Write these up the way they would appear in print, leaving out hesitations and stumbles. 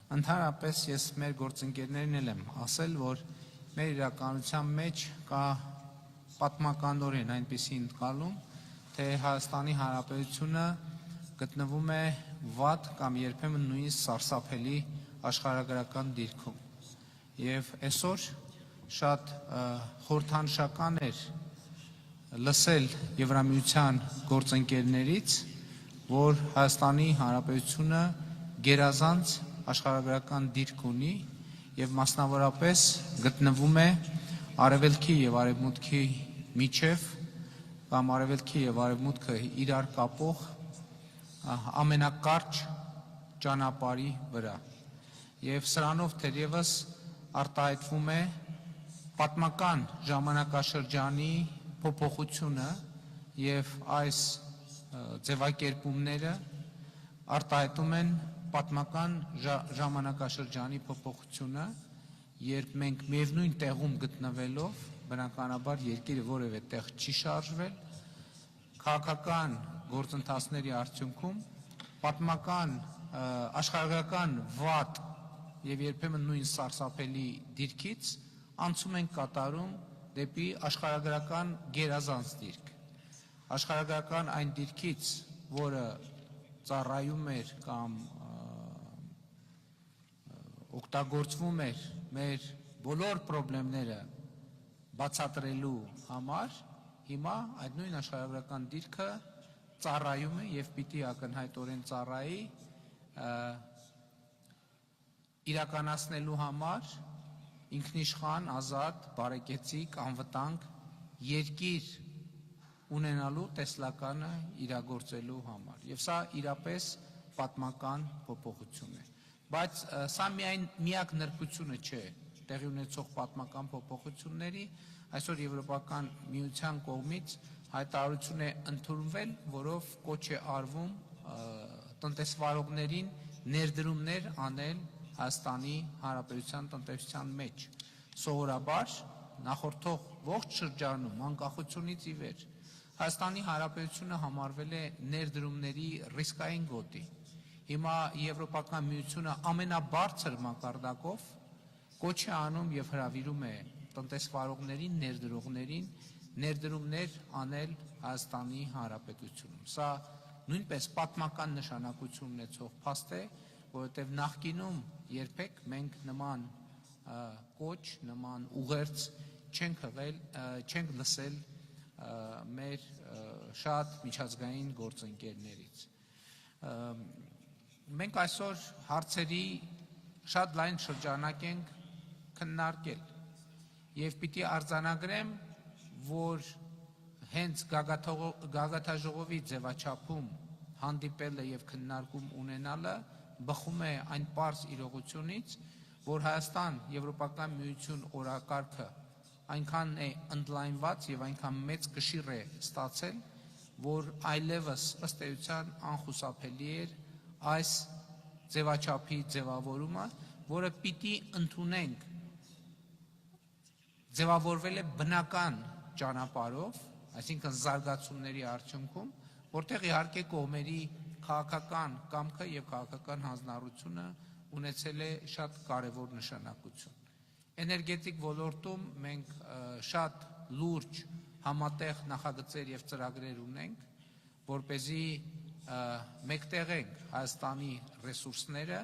Ընդհանրապես ես մեր գործընկերներին էլ եմ ասել, որ մեր իրականության մեջ կա պատմականորեն այնպիսի ընկալում, թե Հայաստանի Հանրապետությունը գտնվում է վատ կամ երբեմն նույնիսկ սարսափելի աշխարհագրական դիրքում։ Եվ այսօր շատ խորհրդանշական էր լսել Եվրամիության գործընկերներից, որ Հայաստանի Հանրապետությունը գերազանց աշխարհագրական դիրք ունի եւ մասնավորապես գտնվում է արևելքի եւ արևմուտքի միջև կամ արևելքի եւ արևմուտքը իրար կապող ամենակարճ ճանապարհի վրա եւ սրանով թերևս արտահայտվում է պատմական ժամանակաշրջանի փոփոխությունը եւ այս ձևակերպումները արտահայտում են պատմական ժամանակաշրջանի փոփոխությունը, երբ մենք միևնույն տեղում գտնվելով, բնականաբար երկիրը որևէ տեղ չի շարժվել, քաղաքական գործընթացների արդյունքում պատմական աշխարհագրական վատ եւ երբեմն նույն սարսափելի դիրքից անցում ենք կատարում դեպի աշխարհագրական գերազանց դիրք։ Աշխարհագրական այն դիրքից, որը ծառայում էր կամ օգտագործվում էր մեր բոլոր խնդիրները բացատրելու համար, հիմա այդ նույն աշխարհագրական դիրքը ծառայում է եւ պիտի ակնհայտորեն ծառայի իրականացնելու համար ինքնիշխան, ազատ, բարեկեցիկ, անվտանգ երկիր ունենալու տեսլականը իրագործելու համար։ Եվ սա իրապես պատմական փոփոխություն է։ Բայց սա միակ նրբությունը չէ տեղի ունեցող պատմական փոփոխությունների, այսօր Եվրոպական միության կողմից հայտարարություն է ընդունվել, որով կոչ է արվում տնտեսվարողներին ներդրումներ անել Հայաստանի Հանրապետության տնտեսության մեջ։ Սովորաբար նախորդող ողջ շրջանում անկախությունից ի վեր Հայաստանի Հանրապետությունը համարվել է ներդրումների ռիսկային գոտի։ Հիմա Եվրոպական միությունը ամենաբարձր մակարդակով կոչ է անում եւ հրավիրում է տնտեսվարողներին, ներդրողներին ներդրումներ անել Հայաստանի Հանրապետությունում։ Սա նույնպես պատմական նշանակություն ունեցող փաստ է, որովհետեւ նախկինում երբեք մենք նման կոչ, նման ուղերձ չենք լսել մեր շատ միջազգային գործընկերներից։ Մենք այսօր հարցերի շատ լայն շրջանակ ենք քննարկել եւ պիտի արձանագրեմ, որ հենց գագաթաժողովի ձևաչափում հանդիպելը եւ քննարկում ունենալը բխում է այն պարզ իրողությունից, որ Հայաստան Եվրոպական միություն օրակարգը այնքան է ընդլայնված եւ այնքան մեծ կշիռ է ստացել, որ այլևս ըստ էության անխուսափելի էր այս ձևաչափի ձևավորումը, որը պիտի ընդունենք ձևավորվել է բնական ճանապարհով, այսինքն զարգացումների արդյունքում, որտեղ իհարկե կողմերի քաղաքական կամքը եւ քաղաքական հանձնառությունը ունեցել է շատ կարևոր նշանակություն։ Էներգետիկ ոլորտում մենք շատ լուրջ համատեղ նախագծեր եւ ծրագրեր ունենք, որպեսզի մեկտեղենք Հայաստանի ռեսուրսները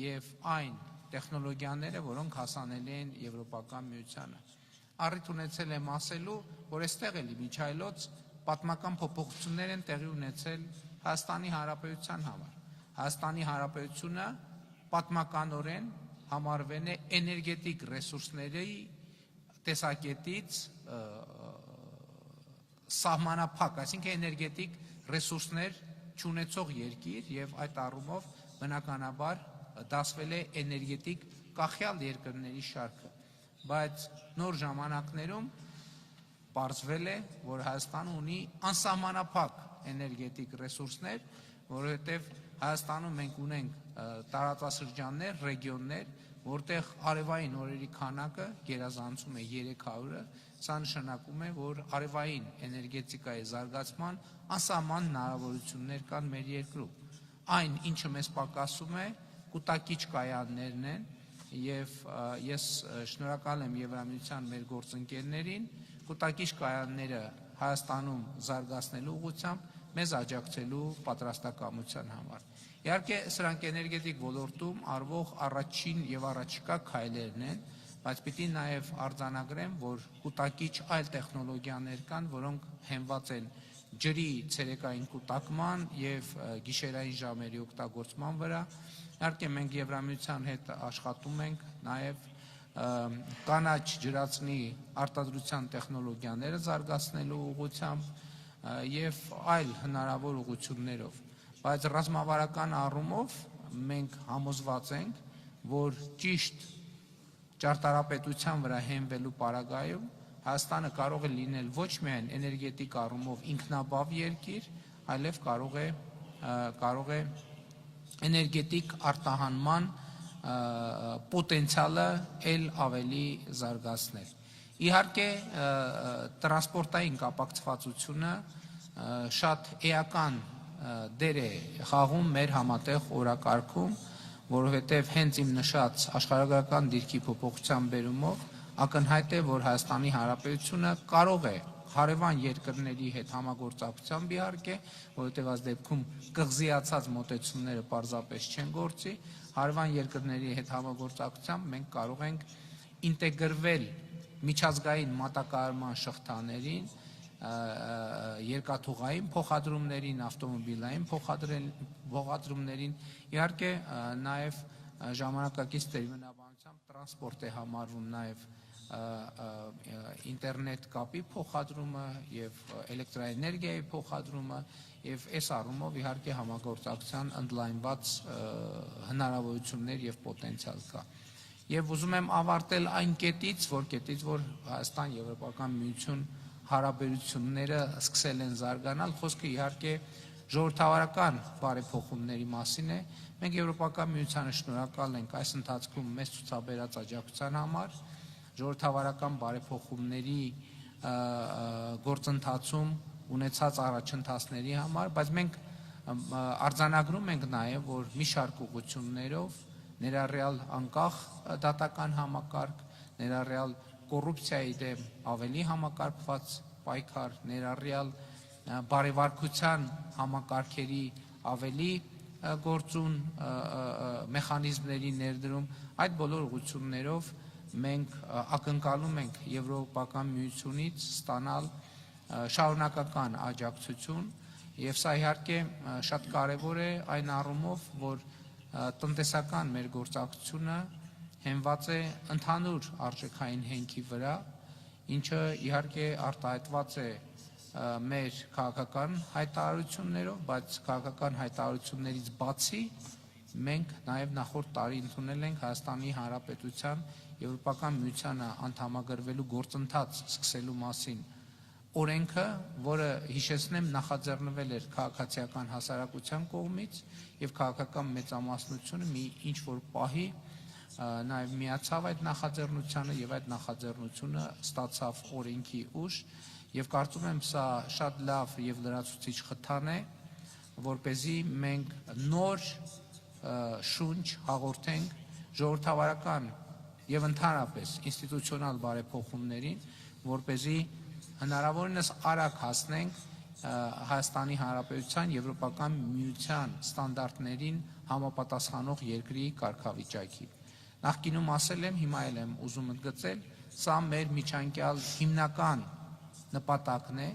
եւ այն տեխնոլոգիաները, որոնք հասանելի են Եվրոպական միությանը։ Առիթ ունեցել եմ ասելու, որ այստեղ էլի միջայլոց պատմական փոփոխություններ են տեղի ունեցել Հայաստանի Հանրապետության համար։ Հայաստանի Հանրապետությունը պատմականորեն համարվել է էներգետիկ ռեսուրսների տեսակետից սահմանափակ, այսինքն էներգետիկ ռեսուրսներ չունեցող երկիր եւ այդ առումով բնականաբար դասվել է էներգետիկ կախյալ երկրների շարքը, բայց նոր ժամանակներում պարզվել է, որ Հայաստանը ունի անսահմանափակ էներգետիկ ռեսուրսներ, որովհետեւ Հայաստանում մենք ունենք տարածաշրջաններ, ռեգիոններ, որտեղ արևային օրերի քանակը գերազանցում է 300-ը, սա նշանակում է, որ արևային էներգետիկայի զարգացման անսահման հնարավորություններ կան մեր երկրում։ Այն, ինչը մեզ պակասում է, կուտակիչ կայաններն են եւ ես շնորհակալ եմ Եվրամիության մեր գործընկերներին կուտակիչ կայանները Հայաստանում զարգացնելու ուղղությամբ մեզ աջակցելու պատրաստակամության համար։ Իհարկե սրանք էներգետիկ ոլորտում արվող առաջին եւ առաջիկա քայլերն են, բայց պիտի նաեւ արձանագրեմ, որ կուտակիչ այլ տեխնոլոգիաներ կան, որոնք հենված են ջրի ցերեկային կուտակման եւ գիշերային ժամերի օգտագործման վրա։ Իհարկե մենք Եվրամիության հետ աշխատում ենք նաեւ կանաչ ջրածնի արտադրության տեխնոլոգիաները զարգացնելու ուղղությամբ եւ այլ հնարավոր ուղղություններով, բայց ռազմավարական առումով մենք համոզված ենք, որ ճիշտ ճարտարապետության վրա հենվելու պարագայում Հայաստանը կարող է լինել ոչ միայն էներգետիկ առումով ինքնաբավ երկիր, այլև կարող է էներգետիկ արտահանման պոտենցիալը ել ավելի զարգացնել։ Իհարկե տրանսպորտային կապակցվածությունը շատ էական դեր է խաղում մեր համատեղ օրակարգում, որովհետև հենց իմ նշած աշխարհագրական դիրքի փոփոխության բերումով ակնհայտ է, որ Հայաստանի Հանրապետությունը կարող է հարևան երկրների հետ համագործակցությամբ իհարկե, որովհետև այս դեպքում կղզիացած մոտեցումները պարզապես չեն գործի, հարևան երկրների հետ համագործակցությամբ մենք կարող ենք ինտեգրվել միջազգային մատակարարման շղթաներին, երկաթուղային փոխադրումներին, ավտոմոբիլային փոխադրումներին, իհարկե նաև ժամանակակից տերմինաբանությամբ տրանսպորտ է համարվում նաև ինտերնետ կապի փոխադրումը եւ էլեկտրաէներգիայի փոխադրումը եւ այս առումով իհարկե համագործակցության ընդլայնված հնարավորություններ եւ պոտենցիալ կա։ Եվ ուզում եմ ավարտել այն կետից, որ Հայաստան-Եվրոպական միություն հարաբերությունները սկսել են զարգանալ, խոսքը իհարկե ժողովրդավարական բարեփոխումների մասին է։ Մենք Եվրոպական միությանը շնորհակալ ենք այս ընթացքում մեզ ցուցաբերած աջակցության համար, ժողովրդավարական բարեփոխումների գործընթացում ունեցած առաջընթացների համար, բայց մենք արձանագրում ենք նաև, որ մի շարք ուղղություններով ներառյալ անկախ դատական համակարգ, ներառյալ կոռուպցիայի դեմ ավելի համակարգված պայքար, ներառյալ բարեվարկության համակարգերի ավելի գործուն մեխանիզմների ներդրում, այդ բոլոր ուղղություններով մենք ակնկալում ենք Եվրոպական միությունից ստանալ շարունակական աջակցություն եւ սա իհարկե շատ կարեւոր է այն առումով, որ տնտեսական մեր գործակցությունը հենված է ընդհանուր արժեքային հենքի վրա, ինչը իհարկե արտահայտված է մեր քաղաքական հայտարարություններով, բայց քաղաքական հայտարարություններից բացի մենք նաև նախորդ տարի ընդունել ենք Հայաստանի Հանրապետության Եվրոպական միությանը անդամագրվելու գործընթաց սկսելու մասին օրենքը, որը հիշեցնեմ նախաձեռնվել էր քաղաքացիական հասարակության կողմից եւ քաղաքական մեծամասնությունը մի ինչ որ պահի նաև միացավ այդ նախաձեռնությանը եւ այդ նախաձեռնությունը ստացավ օրենքի ուժ եւ կարծում եմ սա շատ լավ եւ լրացուցիչ խթան է, որպեսզի մենք նոր շունչ հաղորդենք ժողովրդավարական եւ ընդհանրապես ինստիտուցիոնալ բարեփոխումներին, որպեսզի հնարավորինս արագ հասնենք Հայաստանի Հանրապետության Եվրոպական միության ստանդարտներին համապատասխանող երկրի կարգավիճակի։ Նախկինում ասել եմ, հիմա էլ եմ ուզում ընդգծել, սա մեր միջանկյալ հիմնական նպատակն է,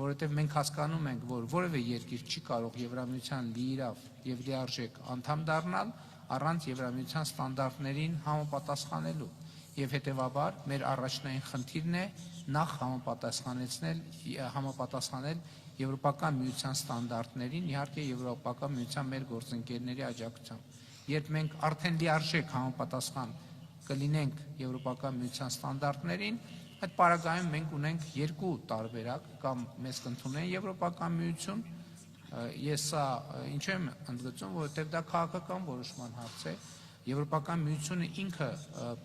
որովհետև մենք հասկանում ենք, որ որևէ երկիր չի կարող Եվրամիության լիիրավ եւ լիարժեք անդամ դառնալ առանց Եվրամիության ստանդարտներին համապատասխանելու եւ հետեւաբար մեր առաջնային խնդիրն է նախ համապատասխանել Եվրոպական միության ստանդարտներին, իհարկե Եվրոպական միության մեր գործընկերների աջակցությամբ։ Երբ մենք արդեն լիարժեք համապատասխան կլինենք Եվրոպական միության ստանդարտներին, այդ պարագայում մենք ունենք երկու տարբերակ, կամ մեզ կընդունեն Եվրոպական միություն, ես սա ինչու եմ ընդգծում, որովհետև դա քաղաքական որոշման հարց է, Եվրոպական միությունը ինքը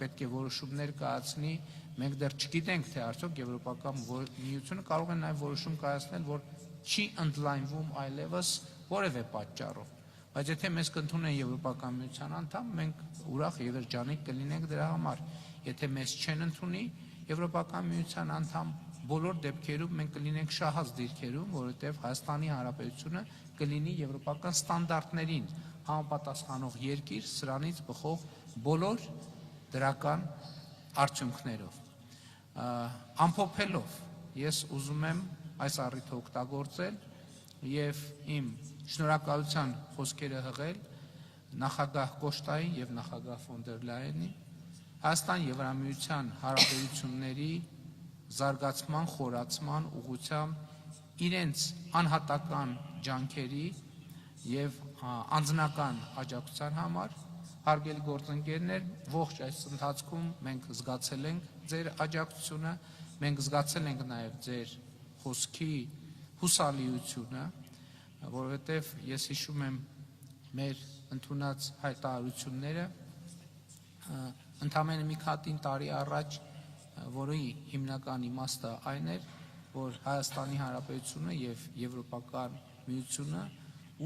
պետք է որոշումներ կայացնի, մենք դեռ չգիտենք, թե արդյոք Եվրոպական միությունը կարող է նաև որոշում կայացնել, որ չի ընդլայնվում այլևս որևէ պատճառով, բայց եթե մեզ կընդունեն Եվրոպական միության անդամ, մենք ուրախ եւ երջանիկ կլինենք դրա համար։ Եթե մեզ չեն ընդունի Եվրոպական միության անդամ, բոլոր դեպքերում մենք կլինենք շահած դիրքերում, որովհետեւ Հայաստանի Հանրապետությունը կլինի եվրոպական ստանդարտներին համապատասխանող երկիր, սրանից բխող բոլոր դրական արդյունքներով։ Ամփոփելով, ես ուզում եմ այս առիթը օգտագործել եւ իմ շնորհակալության խոսքերը հղել նախագահ Կոշտային եւ նախագահ ֆոն դեր Լայենի Հայաստան-Եվրամիության հարաբերությունների զարգացման, խորացման ուղղությամբ իրենց անհատական ջանքերի եւ անձնական աջակցության համար հարգելի գործընկերներ, ողջ այս ընթացքում մենք զգացել ենք ձեր աջակցությունը, մենք զգացել ենք նաեւ ձեր խոսքի հուսալիությունը, որովհետեւ ես հիշում եմ մեր ընդունած հայտարարությունները ընդամենը մի քանի տարի առաջ, որի հիմնական իմաստը այն էր, որ Հայաստանի Հանրապետությունը եւ Եվրոպական միությունը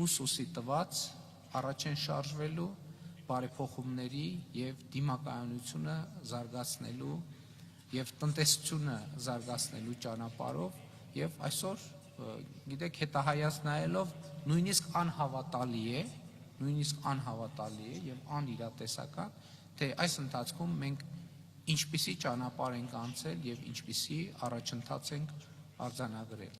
ուսի տված առաջ են շարժվելու բարեփոխումների եւ դիմակայունությունը զարգացնելու եւ տնտեսությունը զարգացնելու ճանապարհով եւ այսօր գիտեք հետահայաց նայելով նույնիսկ անհավատալի է եւ անիրատեսական թե այս ընթացքում մենք ինչպիսի ճանապարհ ենք անցել եւ ինչպիսի առաջընթաց ենք արձանագրել։